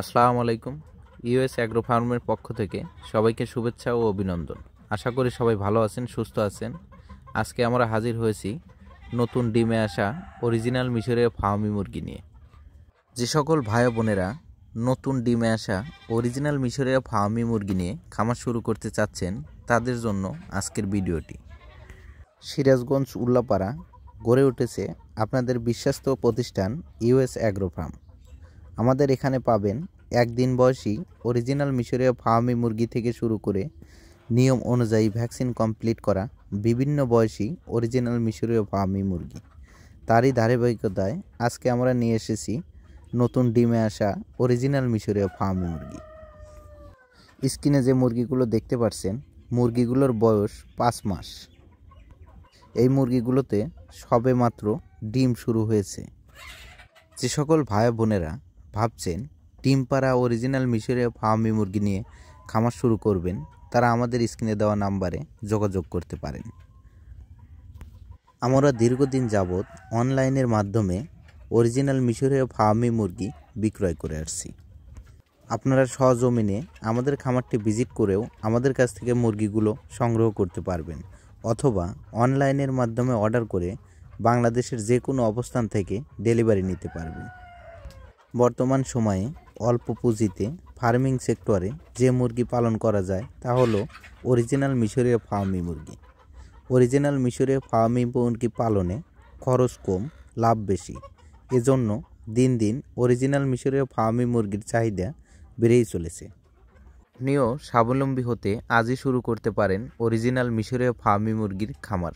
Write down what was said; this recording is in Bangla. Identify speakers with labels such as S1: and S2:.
S1: আসসালামু আলাইকুম। ইউএস অ্যাগ্রো ফার্মের পক্ষ থেকে সবাইকে শুভেচ্ছা ও অভিনন্দন। আশা করি সবাই ভালো আছেন, সুস্থ আছেন। আজকে আমরা হাজির হয়েছি নতুন ডিমে আসা অরিজিনাল মিশরীয় ফার্মি মুরগি নিয়ে। যে সকল ভাই বোনেরা নতুন ডিমে আসা অরিজিনাল মিশরীয় ফার্মি মুরগি নিয়ে খামার শুরু করতে চাচ্ছেন, তাদের জন্য আজকের ভিডিওটি। সিরাজগঞ্জ উল্লাপাড়া গড়ে উঠেছে আপনাদের বিশ্বস্ত প্রতিষ্ঠান ইউএস অ্যাগ্রো ফার্ম। আমাদের এখানে পাবেন একদিন বয়সী অরিজিনাল মিশরীয় ফার্মি মুরগি থেকে শুরু করে নিয়ম অনুযায়ী ভ্যাকসিন কমপ্লিট করা বিভিন্ন বয়সী অরিজিনাল মিশরীয় ফার্মি মুরগি। তারই ধারাবাহিকতায় আজকে আমরা নিয়ে এসেছি নতুন ডিমে আসা অরিজিনাল মিশরীয় ফার্মি মুরগি। স্ক্রিনে যে মুরগিগুলো দেখতে পাচ্ছেন, মুরগিগুলোর বয়স 5 মাস। এই মুরগিগুলোতে সবে মাত্র ডিম শুরু হয়েছে। যে সকল ভাই বোনেরা ভাবছেন ডিম পাড়া অরিজিনাল মিশরীয় ফার্মি মুরগি নিয়ে খামার শুরু করবেন, তারা আমাদের স্ক্রিনে দেওয়া নাম্বারে যোগাযোগ করতে পারেন। আমরা দীর্ঘদিন যাবৎ অনলাইনের মাধ্যমে অরিজিনাল মিশরীয় ফার্মি মুরগি বিক্রয় করে আসছি। আপনারা সহজমিনে আমাদের খামারটি ভিজিট করেও আমাদের কাছ থেকে মুরগিগুলো সংগ্রহ করতে পারবেন, অথবা অনলাইনের মাধ্যমে অর্ডার করে বাংলাদেশের যে কোনো অবস্থান থেকে ডেলিভারি নিতে পারবেন। বর্তমান সময়ে অল্প পুঁজিতে ফার্মিং সেক্টরে যে মুরগি পালন করা যায় তা হলো অরিজিনাল মিশরীয় ফার্মি মুরগি। অরিজিনাল মিশরীয় ফার্মি মুরগি পালনে খরচ কম, লাভ বেশি। এজন্য দিন দিন অরিজিনাল মিশরীয় ফার্মি মুরগির চাহিদা বেড়েই চলেছে। আপনিও স্বাবলম্বী হতে আজই শুরু করতে পারেন অরিজিনাল মিশরীয় ফার্মি মুরগির খামার।